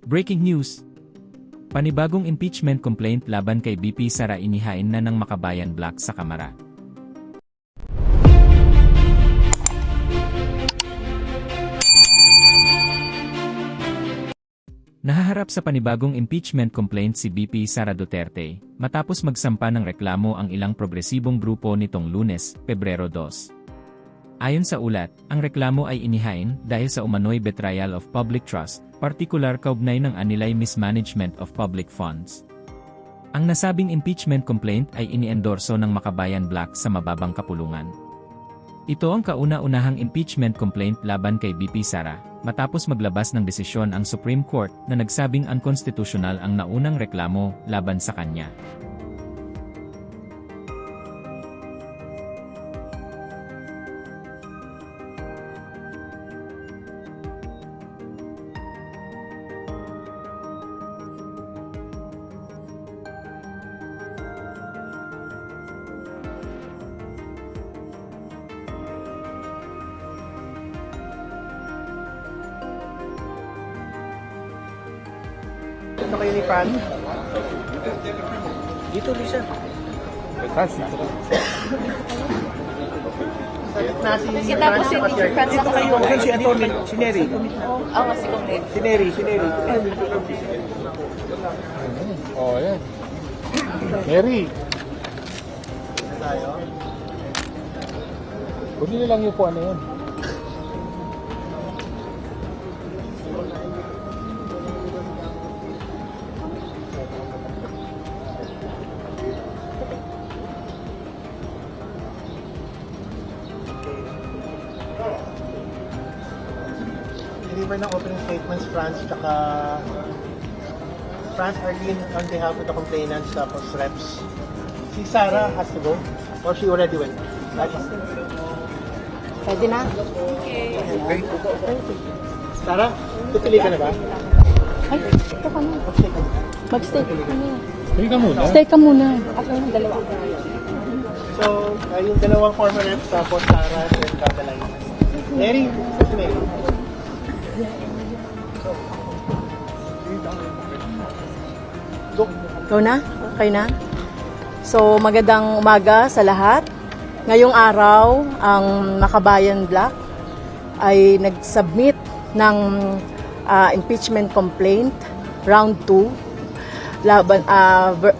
Breaking news! Panibagong impeachment complaint laban kay BP Sara inihain na ng Makabayan Black sa Kamara. Nahaharap sa panibagong impeachment complaint si BP Sara Duterte, matapos magsampa ng reklamo ang ilang progresibong grupo nitong Lunes, Pebrero 2. Ayon sa ulat, ang reklamo ay inihain dahil sa umano'y betrayal of public trust, partikular kaugnay ng anilay mismanagement of public funds. Ang nasabing impeachment complaint ay iniendorso ng Makabayan Black sa mababang kapulungan. Ito ang kauna-unahang impeachment complaint laban kay BP Sara, matapos maglabas ng desisyon ang Supreme Court na nagsabing unconstitutional ang naunang reklamo laban sa kanya. Ito kayo ni Fran? Dito, Lisa. Kita po si Fran Dito kayo. Okay, si Atty. Si Neri. Oo, si Comrade. Si Neri. Oh, yan. Mary. Tayo. Kunin niyo lang yung po ano yan. Deliver ng opening statements, France, tsaka France Arlene on behalf of the complainants, tapos reps. Si Sarah has to go? Or she already went? Pwede na? Okay. Sarah, tutuloy ka na ba? Ay, ito ka na. Okay ka na. Mag-stay ka muna. Sige ka muna. Stay ka muna. Ako yung dalawa. So, yung dalawang former reps, tapos Sarah, and Kabalay. Mary, Mary. Go na? Okay na? So, magandang umaga sa lahat. Ngayong araw, ang Makabayan Black ay nag-submit ng impeachment complaint, round 2,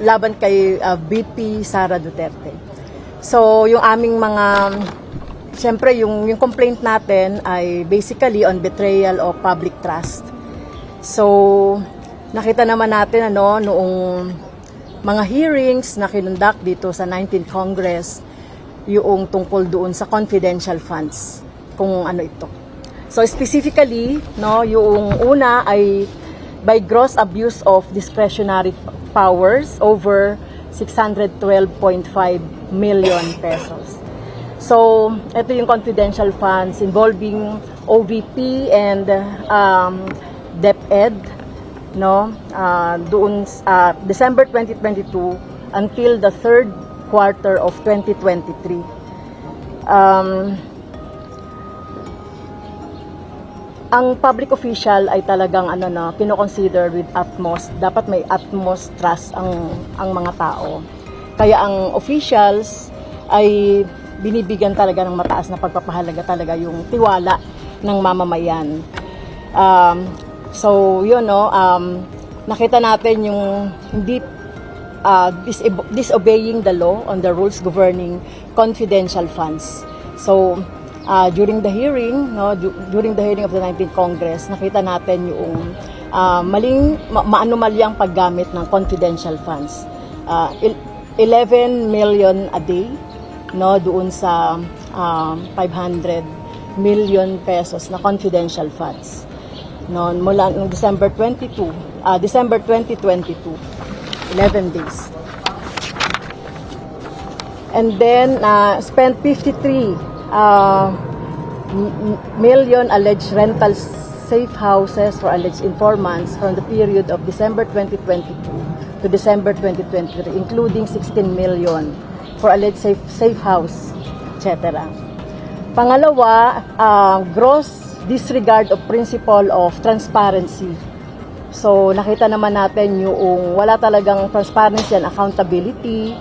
laban kay BP Sara Duterte. So, yung aming siyempre, yung complaint natin ay basically on betrayal of public trust. So, nakita naman natin noong mga hearings na kinundak dito sa 19th Congress, yung tungkol doon sa confidential funds, kung ano ito. So specifically, yung una ay by gross abuse of discretionary powers over 612.5 million pesos. So, ito yung confidential funds involving OVP and DepEd, doon December 2022 until the third quarter of 2023. Ang public official ay talagang kino-consider with utmost, dapat may utmost trust ang mga tao. Kaya ang officials ay binibigyan talaga ng mataas na pagpapahalaga talaga yung tiwala ng mamamayan. So, nakita natin yung hindi disobeying the law on the rules governing confidential funds. So, during the hearing, of the 19th Congress, nakita natin yung maanumalyang paggamit ng confidential funds. 11 million a day, doon sa 500 million pesos na confidential funds. Mula noong December 2022, 11 days. And then, spent 53 million alleged rental safe houses for alleged informants from the period of December 2022 to December 2023, including 16 million for alleged safe house, etc. Pangalawa, gross disregard of principle of transparency. So nakita naman natin yung wala talagang transparency and accountability.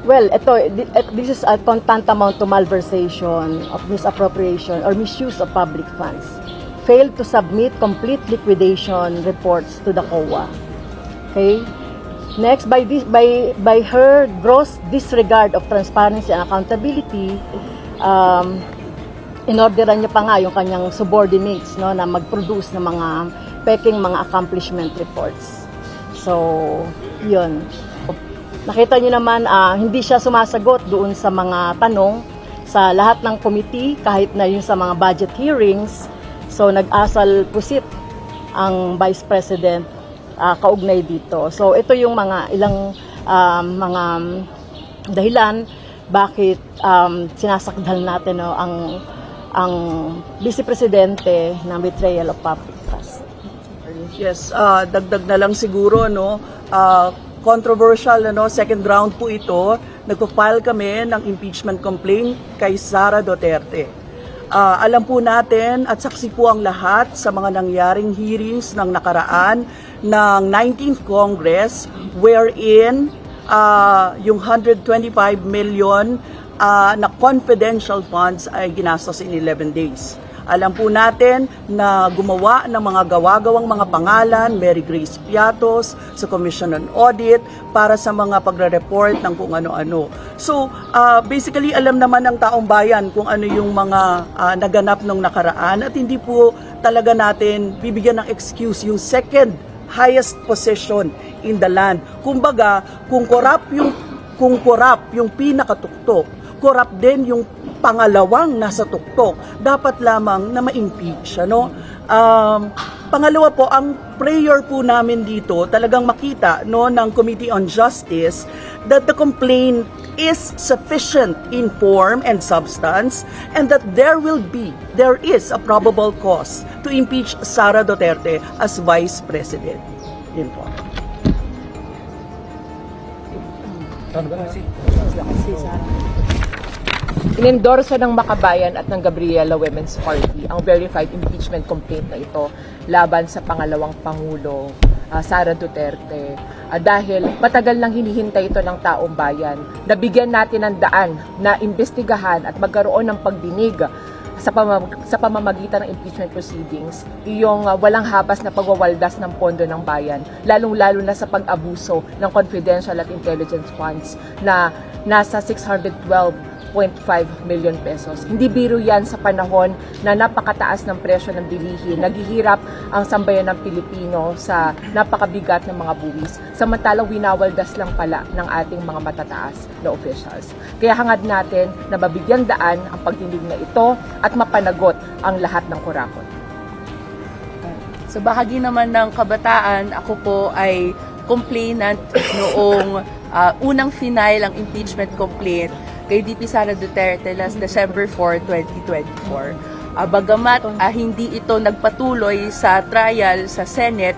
Well, this is a tantamount to malversation of misappropriation or misuse of public funds. Failed to submit complete liquidation reports to the COA. Okay? Next, by her gross disregard of transparency and accountability, inorderan niya pa nga yung kanyang subordinates, no, na mag-produce ng mga peking mga accomplishment reports. So, yun. Nakita niyo naman, hindi siya sumasagot doon sa mga tanong sa lahat ng committee, kahit na yun sa mga budget hearings. So, nag-asal pusit ang Vice President kaugnay dito. So, ito yung ilang mga dahilan bakit sinasakdal natin, no, ang Vice Presidente ng betrayal of public trust. Yes, dagdag na lang siguro, no, controversial, no, second round po ito. Nagpo-file kami ng impeachment complaint kay Sara Duterte. Alam po natin at saksi po ang lahat sa mga nangyaring hearings ng nakaraan ng 19th Congress wherein yung 125 million na confidential funds ay ginastos in 11 days. Alam po natin na gumawa ng mga gawa-gawang mga pangalan, Mary Grace Piatos, sa Commission on Audit, para sa mga pagre-report ng kung ano-ano. So, basically, alam naman ng taong bayan kung ano yung mga naganap nung nakaraan at hindi po talaga natin bibigyan ng excuse yung second highest position in the land. Kumbaga, kung corrupt yung pinakatuktok, corrupt din yung pangalawang nasa tuktok, dapat lamang na ma-impeach. Ano? Pangalawa po, ang prayer po namin dito, talagang makita, no, ng Committee on Justice that the complaint is sufficient in form and substance and that there is a probable cause to impeach Sara Duterte as Vice President. Yun po. Inendorso ng Makabayan at ng Gabriela Women's Party ang verified impeachment complaint na ito laban sa pangalawang Pangulo, Sara Duterte. Dahil matagal nang hinihintay ito ng taong bayan, nabigyan natin ng daan na imbestigahan at magkaroon ng pagdinig sa pamamagitan ng impeachment proceedings, yung walang habas na pagwawaldas ng pondo ng bayan, lalong-lalo na sa pag-abuso ng confidential at intelligence funds na nasa 612.5 million pesos. Hindi biro yan sa panahon na napakataas ng presyo ng bilihin. Naghihirap ang sambayan ng Pilipino sa napakabigat ng mga buwis. Samantalang winawaldas lang pala ng ating mga matataas na officials. Kaya hangad natin na mabigyan daan ang pagdinig na ito at mapanagot ang lahat ng kurakot. Sa bahagi naman ng kabataan, ako po ay complainant noong unang final ang impeachment complaint kay VP Sara Duterte last December 4, 2024. Bagamat hindi ito nagpatuloy sa trial sa Senate,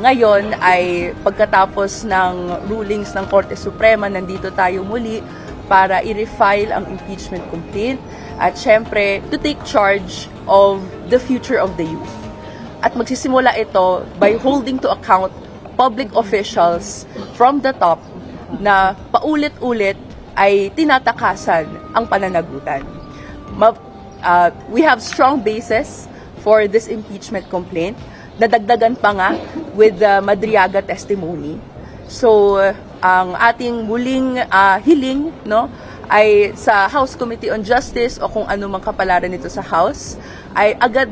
ngayon ay pagkatapos ng rulings ng Korte Suprema, nandito tayo muli para i-refile ang impeachment complaint at syempre to take charge of the future of the youth. At magsisimula ito by holding to account public officials from the top na paulit-ulit ay tinatakasan ang pananagutan. We have strong basis for this impeachment complaint. Nadagdagan pa nga with the Madriaga testimony. So, ang ating muling hiling, no, ay sa House Committee on Justice o kung ano mang kapalaran nito sa House, ay agad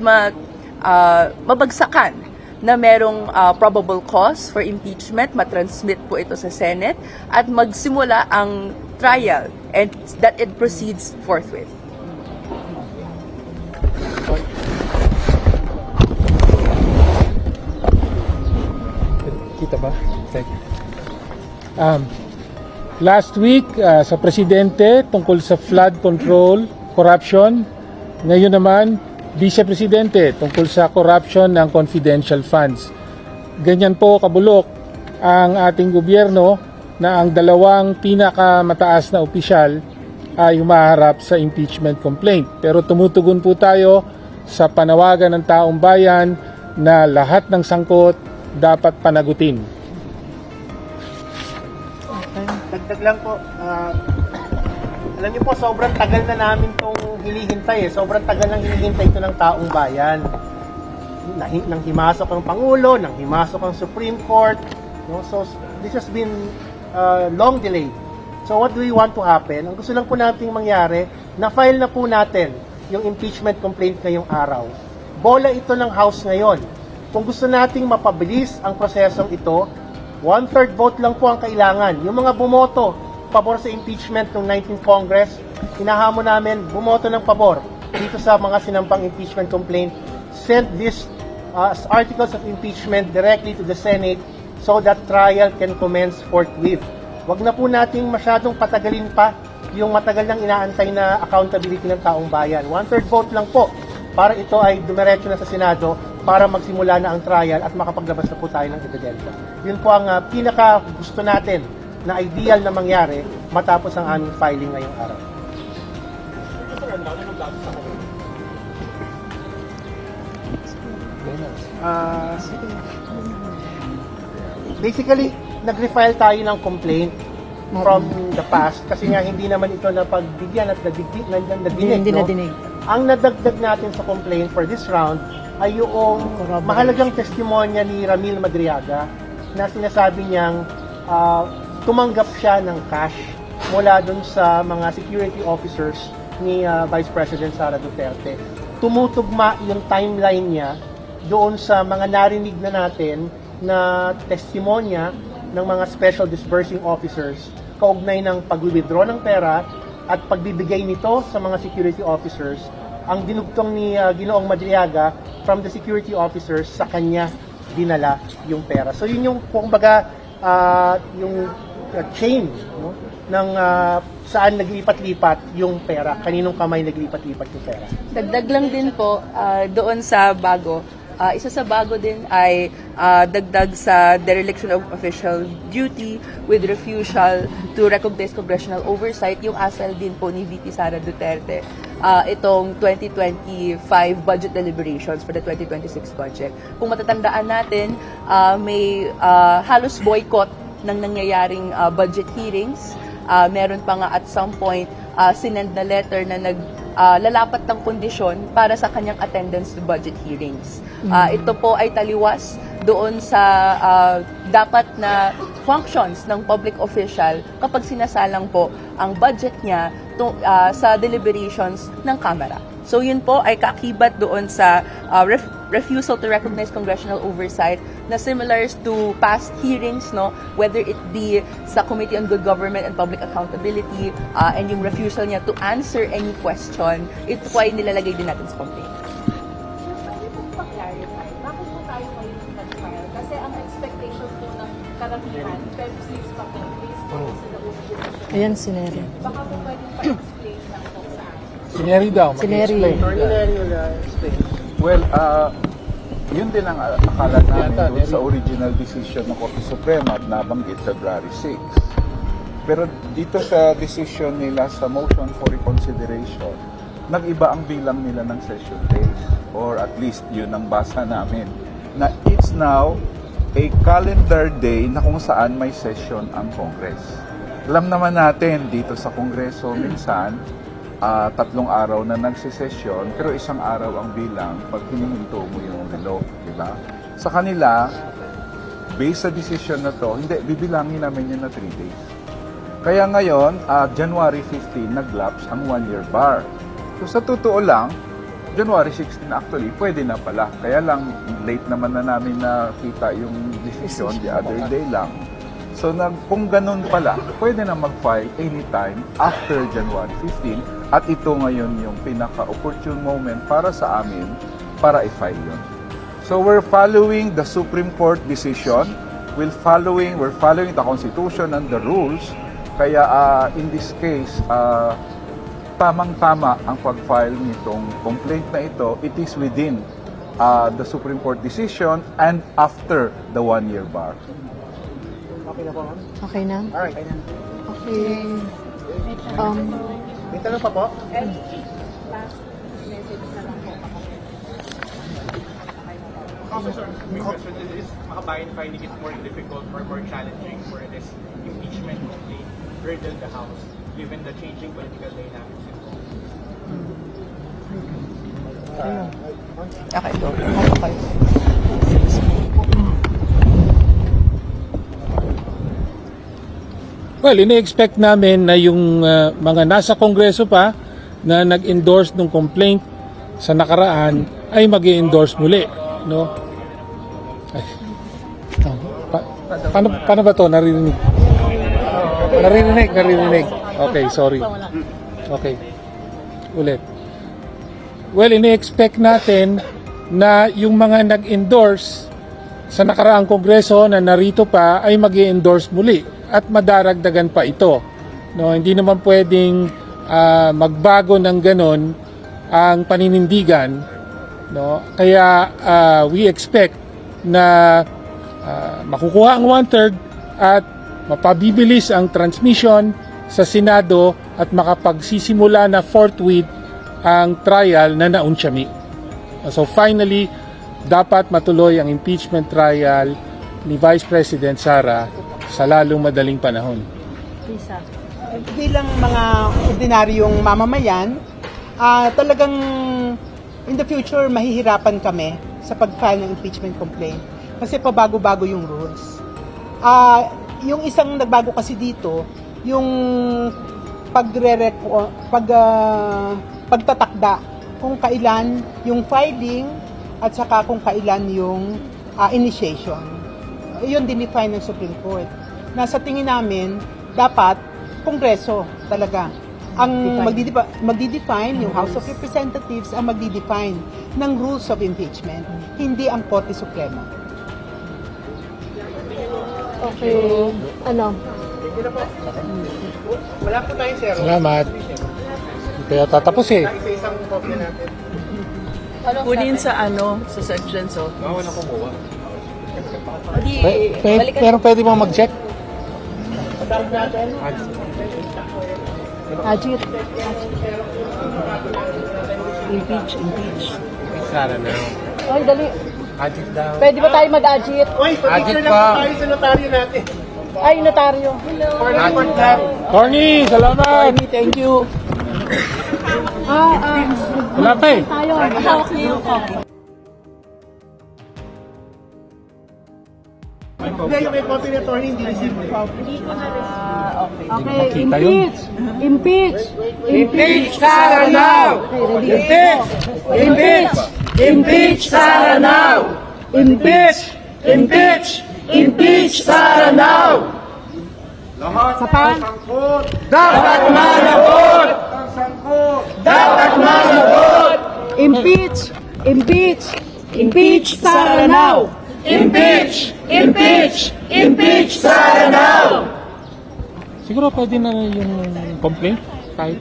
mabagsakan na merong probable cause for impeachment, matransmit po ito sa Senate at magsimula ang trial and that it proceeds forthwith. Kita ba? Thank you. Last week, sa Presidente tungkol sa flood control, corruption. Ngayon naman, Vice Presidente tungkol sa corruption ng confidential funds. Ganyan po kabulok ang ating gobyerno na ang dalawang pinakamataas na opisyal ay humaharap sa impeachment complaint. Pero tumutugon po tayo sa panawagan ng taong bayan na lahat ng sangkot dapat panagutin. Dagdag lang po, alam niyo po, sobrang tagal na namin itong hinihintay Sobrang tagal nang hinihintay ito ng taong bayan. Nang himasok ang Pangulo, nang himasok ang Supreme Court. No? So, this has been long delay. So, what do we want to happen? Ang gusto lang po nating mangyari, na-file na po natin yung impeachment complaint ngayong araw. Bola ito ng House ngayon. Kung gusto nating mapabilis ang prosesong ito, 1/3 vote lang po ang kailangan. Yung mga bumoto pabor sa impeachment ng 19th Congress, hinahamon namin bumoto ng pabor dito sa mga sinampang impeachment complaint. Send these articles of impeachment directly to the Senate so that trial can commence forthwith. Wag na po nating masyadong patagalin pa yung matagal nang inaantay na accountability ng taong bayan. 1/3 vote lang po para ito ay dumiretso na sa Senado para magsimula na ang trial at makapaglabas na po tayo ng ebidensya. Yun po ang pinaka gusto natin na ideal na mangyari matapos ang aming filing ngayong araw. Basically, nag-refile tayo ng complaint from the past kasi nga hindi naman ito napagbigyan at nadinig. Hindi no? nadinig. Ang nadagdag natin sa complaint for this round ay yung mahalagang testimonya ni Ramil Madriaga na sinasabi niyang tumanggap siya ng cash mula dun sa mga security officers ni Vice President Sara Duterte. Tumutugma yung timeline niya doon sa mga narinig na natin na testimonya ng mga special disbursing officers kaugnay ng pag-withdraw ng pera at pagbibigay nito sa mga security officers. Ang dinugtong ni Ginoong Madriaga from the security officers sa kanya dinala yung pera. So yun yung kumbaga yung chain no, ng saan naglipat-lipat yung pera, kaninong kamay naglipat-lipat yung pera. Dagdag lang din po doon sa bago. Isa sa bago din ay dagdag sa dereliction of official duty with refusal to recognize congressional oversight, yung asal din po ni VP Sara Duterte. Itong 2025 budget deliberations for the 2026 budget. Kung matatandaan natin, may halos boycott ng nangyayaring budget hearings. Meron pa nga at some point sinend na letter na lalapat ng kondisyon para sa kanyang attendance to budget hearings. Ito po ay taliwas doon sa dapat na functions ng public official kapag sinasalang po ang budget niya sa deliberations ng Kamara. So yun po ay kaakibat doon sa refusal to recognize congressional oversight na similar to past hearings, no, whether it be sa Committee on Good Government and Public Accountability and yung refusal niya to answer any question, ito po ay nilalagay din natin sa complaint. Pwede po pa-clarify, bakit po tayo ngayon nag-file? Kasi ang expectation po ng karamihan, Feb 6 pa po, based po sa naubos. Ayan, si Neri. Baka po pwede pa-explain lang po sa akin. Si Neri daw, Si Neri. mag-explain. Ordinary explain. Well, yun din ang akala namin doon sa original decision ng Korte Suprema at nabanggit February 6. Pero dito sa decision nila sa motion for reconsideration, nag-iba ang bilang nila ng session days. Or at least yun ang basa namin. Na it's now a calendar day na kung saan may session ang Congress. Alam naman natin dito sa Kongreso minsan, 3 araw na nagsisesyon, pero 1 araw ang bilang pag hinihinto mo yung relo, di ba? Sa kanila, based sa decision na to, hindi, bibilangin namin yun na 3 days. Kaya ngayon, January 15, nag-lapse ang 1-year bar. So sa totoo lang, January 16 actually, pwede na pala. Kaya lang, late naman na namin nakita yung decision the other day lang. So kung ganun pala, pwede na mag-file anytime after January 15 at ito ngayon yung pinaka-opportune moment para sa amin para i-file yun. So we're following the Supreme Court decision, we're following the Constitution and the rules, kaya in this case, tamang-tama ang pag-file nitong complaint na ito. It is within the Supreme Court decision and after the 1-year bar. Okay na po, ma'am? Okay na? Alright. Okay. May tanong pa po? Last message na lang po ako. Officer, my question is Makabayan finding it more difficult or more challenging for this impeachment complaint hurdle the House given the changing political dynamics involved? Okay, go. Okay. Well, ini-expect namin na yung mga nasa Kongreso pa na nag-endorse ng complaint sa nakaraan ay mag-endorse muli, no? Ay. Paano ba to? Naririnig. Okay, sorry. Okay. Ulit. Well, ini-expect natin na yung mga nag-endorse sa nakaraang Kongreso na narito pa ay mag-endorse muli at madaragdagan pa ito. No, hindi naman pwedeng magbago ng ganon ang paninindigan, no? Kaya we expect na makukuha ang 1/3 at mapabibilis ang transmission sa Senado at makapagsisimula na forthwith ang trial na naunsyami. So finally, dapat matuloy ang impeachment trial ni Vice President Sara sa lalong madaling panahon. Bilang mga ordinaryong mamamayan, talagang in the future mahihirapan kami sa pag-file ng impeachment complaint kasi pabago-bago yung rules. Yung isang nagbago kasi dito, yung pagtatakda kung kailan yung filing at saka kung kailan yung initiation. Yun dinefine ng Supreme Court. Nasa tingin namin, dapat Kongreso talaga ang magdi-define, yung House of Representatives ang magdi-define ng rules of impeachment, hindi ang Korte Suprema. Okay. Ano? Wala po tayo, sir. Salamat. Hindi kaya tatapos eh. Isa-isang kopya natin. Kunin sa sa sections, oh. Pero pwede mo mag-check? Ajit. Impeach. Sara na. Oy, dali. Ajit daw. Pwede ba tayo mag-ajit? Uy, pag-picture lang po tayo sa notaryo natin. Ay, notaryo. For record lang. Corny, salamat! Thank you. Wala pa eh. Tayo. Hawak niyo yung copy. Hindi, yung may copy ni attorney, hindi receive. Okay, Makita yun. impeach. Impeach Sara now! Impeach Sara now! Impeach Sara now! Dapat managot! Impeach Sara now! Impeach Sara now! Siguro pwede na yung complaint kahit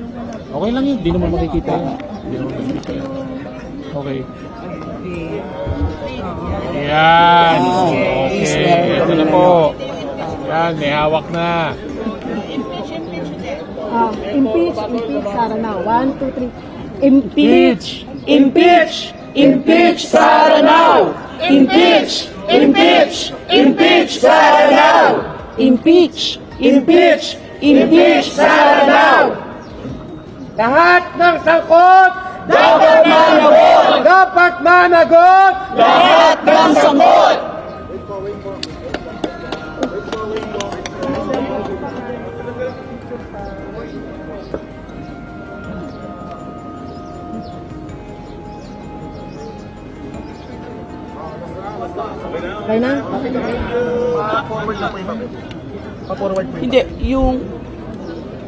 okay lang yun, di naman makikita yun. Okay. Yan. Okay. Ito na po. Yan, may hawak na. Impeach Sara now. 1, 2, 3. Impeach Sara now! Impeach Sara now! Impeach Sara now! Lahat ng sangkot dapat managot! Lahat ng sangkot! Okay na? Hindi, yung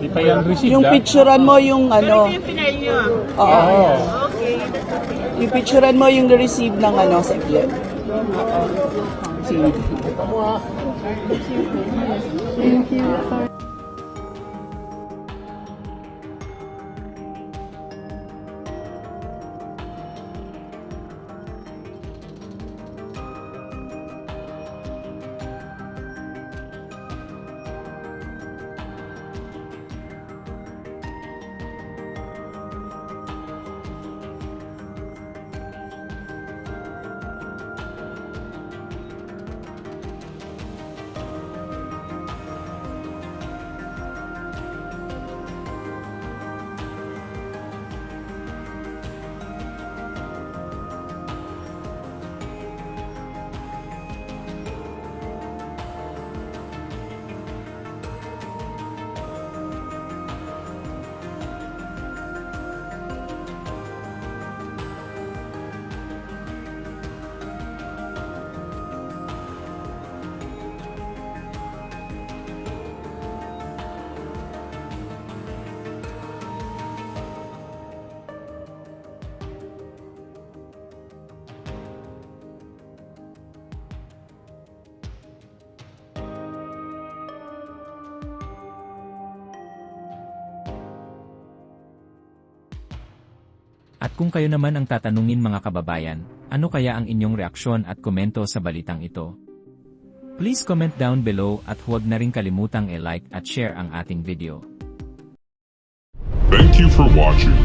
Di pa yan receive, yung picturean mo yung Oo. Yung picturean mo yung receive ng sa clip. Sige. At kung kayo naman ang tatanungin mga kababayan, ano kaya ang inyong reaksyon at komento sa balitang ito? Please comment down below at huwag na rin kalimutang i-like at share ang ating video. Thank you for watching.